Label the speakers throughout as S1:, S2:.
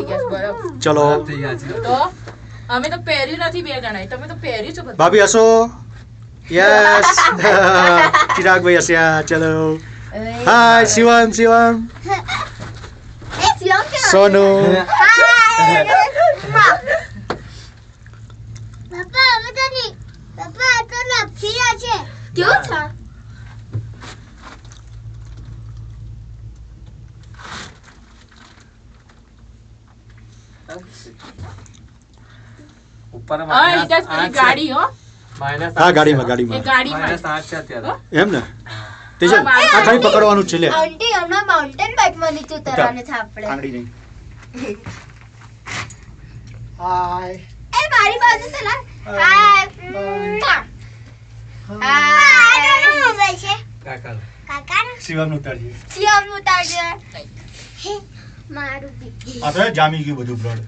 S1: થઈ ગયા છે બરફ
S2: ચલો
S3: થઈ ગયા છે.
S1: તો અમે તો પહેર્યું નથી બે જણાએ તમે તો પહેર્યું છે બધું
S2: ભાભી હસો યસ ચિરાગભાઈ હસ્યા ચલો હાય શિવમ સોનુ
S4: પપ્પા અમે તો નહીં પપ્પા આ તો લપસી છે કેવું છે
S3: ઉપર
S1: હા હિતેશ પેલી ગાડી હો
S3: માઇનસ
S2: હા ગાડીમાં
S1: એ
S2: ગાડીમાં
S1: ગાડીમાં
S3: -8 છે અત્યારે.
S2: એમ ને તેજલ આ ખાલી પકડવાનું જ છે લે
S4: આંટી હમણાં માઉન્ટેન બાઇક માં નીચે ઉતરવાનું છે આપણે
S2: આંગળી નહીં હાય
S4: એ મારી બાજુ તો લા હાય મોબાઈલ છે
S3: કાકા
S4: કાકા
S2: શિવમ નું ઉતારજે
S4: સિયમ ઉતારજે હે મારું બી
S2: આ તો જામી ગયું બધું બ્લડ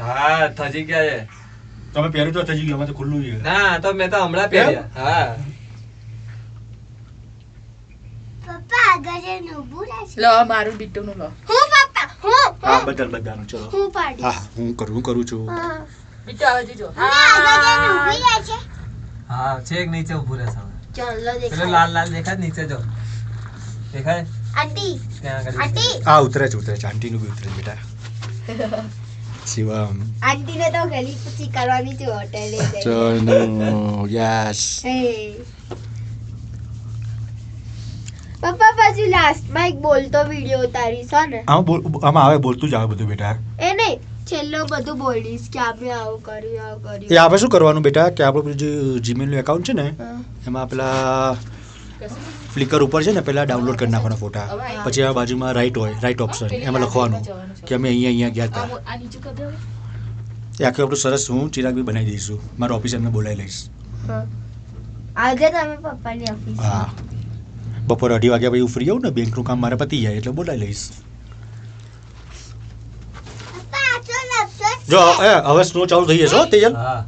S3: હા થજી ગયા છે.
S2: તમે પહેર્યું તો થઈ ગયું અમે તો ખુલ્લું છે
S3: ના તો મેં તો હમણાં પહેર્યા. હા
S4: પપ્પા આગળ જઈને ઊભું રહેશે
S1: લો મારું બીટુનું લો
S4: હું પપ્પા
S2: હા બધાનું ચલો
S4: હું પાડી
S2: હા હું કરું છું
S1: બીટુ આવે જો
S4: આગળ જઈને ઊભી રહેશે
S3: હા છેક નીચે ઊભું રહેશે હવે.
S4: ચાલો
S3: પેલો
S4: દેખાય
S3: લાલ લાલ દેખાય ને નીચે જો દેખાય
S4: આંટી
S3: ત્યાં આગળ
S4: આંટી
S2: આ ઉતરે છે આંટીનું બી ઉતરે છે બેટા શિવમ
S4: આંટીને તો ગલી પૂછી કરવાની છે હોટેલે
S2: સોનુ યસ
S4: હે પપ્પા પછી લાસ્ટમાં એક બોલતો વિડિયો ઉતારીશ હો ને
S2: આમાં આવે બોલતું જ આવે બધું બેટા
S4: એ નહીં છેલ્લો બધું બોલીશ કે આપણે આવું કર્યું
S2: એ
S4: આવું
S2: આપણે શું કરવાનું બેટા કે આપણું પેલું જે જીમેલ નું એકાઉન્ટ છે ને
S4: કર્યું
S2: એમાં પેલા ફ્લિકર ઉપર છે ને પેલા ડાઉનલોડ કરી નાખવાના ફોટા પછી આ બાજુમાં રાઈટ ઓપ્શન એમાં લખવાનું કે અમે અહીંયા ગયા હતા
S1: આ નીચે કર દે
S2: એ આખું આપણું સરસ હું ચિરાગ બી બનાવી દઈશું મારા ઓફિસરને બોલાવી લઈશ
S4: આજે તમે પપ્પાની ઓફિસ
S2: હા બપોરે 2:30 વાગ્યા પછી હું ફ્રી આવું ને બેંકનું કામ મારે પતી જાય એટલે બોલાવી લઈશ જો હવે સ્નો ચાલુ થઈ જશે હો તેજલ
S3: હા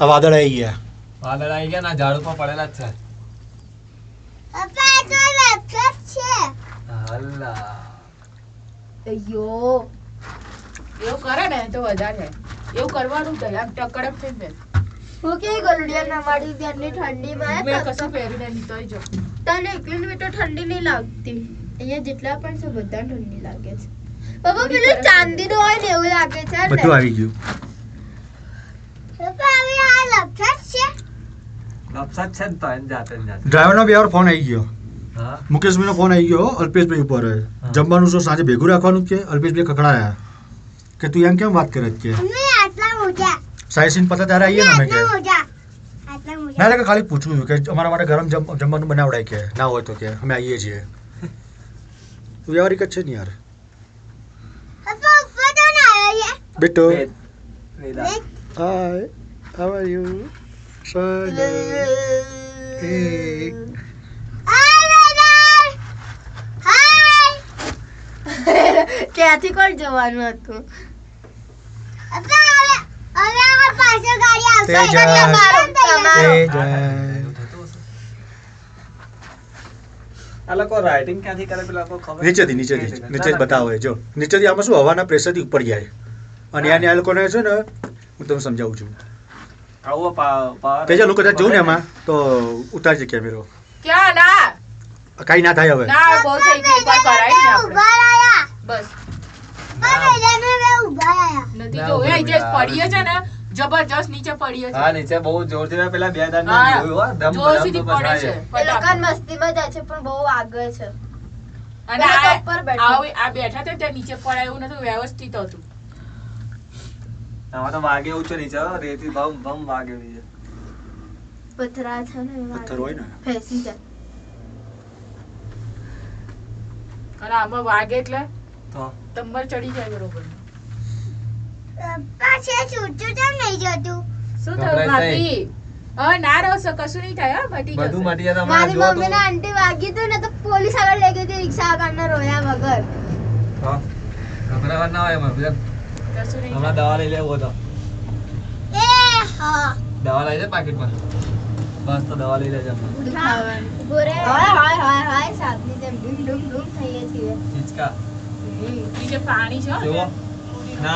S2: આ વાદળ આવી ગયા
S3: વાદળ આવી ગયા ના ઝાડ ઉપર પડેલા જ છે.
S4: પપ્પા તો લેપટોપ છે
S3: અલ્લા
S4: અયો
S1: એવું કરે ને તો વધારે એવું કરવાનું તો આમ ટકડક થઈને
S4: હું કે ગોલ્ડિયન અમારી ત્યાંની ઠંડીમાં
S1: મેં કશું પહેરીને નીકળી જો
S4: તને એકલી તો ઠંડી નહીં લાગતી અહીંયા જેટલા પણ છે બધા ઠંડી લાગે છે પપ્પા પેલું ચાંદીનું હોય ને એવું લાગે છે ને
S2: બધું આવી ગયું
S4: પપ્પા હવે આ લેપટોપ છે
S3: લપસા જ છે ને તો એને જાતે ને જાતે.
S2: ડ્રાઈવરનો બી યાર ફોન આવી ગયો
S3: હા
S2: મુકેશભાઈનો ફોન આવી ગયો અલ્પેશભાઈ ઉપર જમવાનું શું સાંજે ભેગું રાખવાનું છે અલ્પેશભાઈ કકડાયા કે તું એમ કેમ વાત કરે છે કે
S4: અમે આટલા મોટા
S2: સાયસીન પતા ત્યારે આવીએ ને અમે કે
S4: આટલા
S2: ના
S4: મોટા
S2: એટલે ખાલી પૂછવું કે અમારા માટે ગરમ જમવાનું બનાવડાય કે ના હોય તો કે અમે આવીએ છીએ વ્યવહારિક જ છે ને યાર
S4: પપ્પા ઉપર તો ના આવ્યા
S2: બેટો
S3: વેદા.
S2: Hi how are you Sonu
S4: ક્યાંથી કોણ જવાનું હતું પાછળ ગાડી આવશે
S2: તેજલ.
S4: તમારું તમારું
S2: તેજલ.
S3: એવું થતું હશે. આ લોકો રાઇટિંગ ક્યાંથી કરે પેલા લોકો ખબર
S2: નીચેથી બતાવે જો નીચેથી આમાં શું હવાના પ્રેશરથી ઉપર જાય અને આને આ લોકોને છે ને હું તમને સમજાવું છું
S3: આવો પાવર
S2: તેજલ હું કદાચ જોઉં ને એમાં તો ઉતારજે કેમેરો
S1: ક્યાં ના
S2: કાંઈ ના થાય હવે
S1: ના બહુ થઈ ગઈ એકવાર કરાવી ને આપણે
S4: ઉભા રહ્યા
S1: બસ
S4: ઉભા રહ્યા
S1: નથી જો એ જે પડીએ છે ને જબરજસ્ત નીચે પડીએ છે
S3: હા નીચે બહુ જોરથી પેલા બે દાન
S1: હા,
S3: જોયું હો ધમ
S1: જોરથી
S3: ધમ
S1: પડે છે
S4: એ લોકો
S1: ફટાફટ.
S4: મસ્તીમાં જાય છે પણ બહુ આગળ છે
S1: અને
S4: પેલા
S1: આ
S4: ઉપર બેઠા.
S1: આ બેઠા હતા ત્યાં નીચે પડાય એવું નતું વ્યવસ્થિત હતું
S3: આમાં તો વાગે એવું છે નીચે હો, રેતી ભમ ભમ વાગે એવી છે.
S4: પથરા છે ને
S2: પથ્થર હોય ને
S4: ફેસી જાય
S1: અને આમાં વાગે એટલે
S3: તો
S1: તંબર ચડી જાય બરોબર
S4: પાછળ છૂટું કેમ નહીં જતું
S1: શું
S3: ગભરાઈ
S1: થયું ભાભી હવે ના રહો કશું નહીં થાય હા મટી
S3: બધું
S1: જશે
S3: મટી જતા
S4: મારી
S3: જો
S4: મમ્મી ને આંટી વાગી તું ને તો પોલીસ આગળ લઈ ગઈ હતી રિક્ષા આગળ ના રોયા વગર
S3: ગભરાવા ના હોય એમાં બેન.
S1: કશું નહીં
S3: હમણાં દવા લઈ લેવો તો
S4: એ હા
S3: દવા લઈ લે પાકીટમાં બસ તો દવા લઈ લેજે હમણાં.
S4: ગોરે હાય હાય હાય હાય સાપની જેમ ડૂમ ડૂમ ડૂમ થઈએ છીએ
S3: હિંચકા
S1: નીચે પાણી છે હો.
S3: જુઓ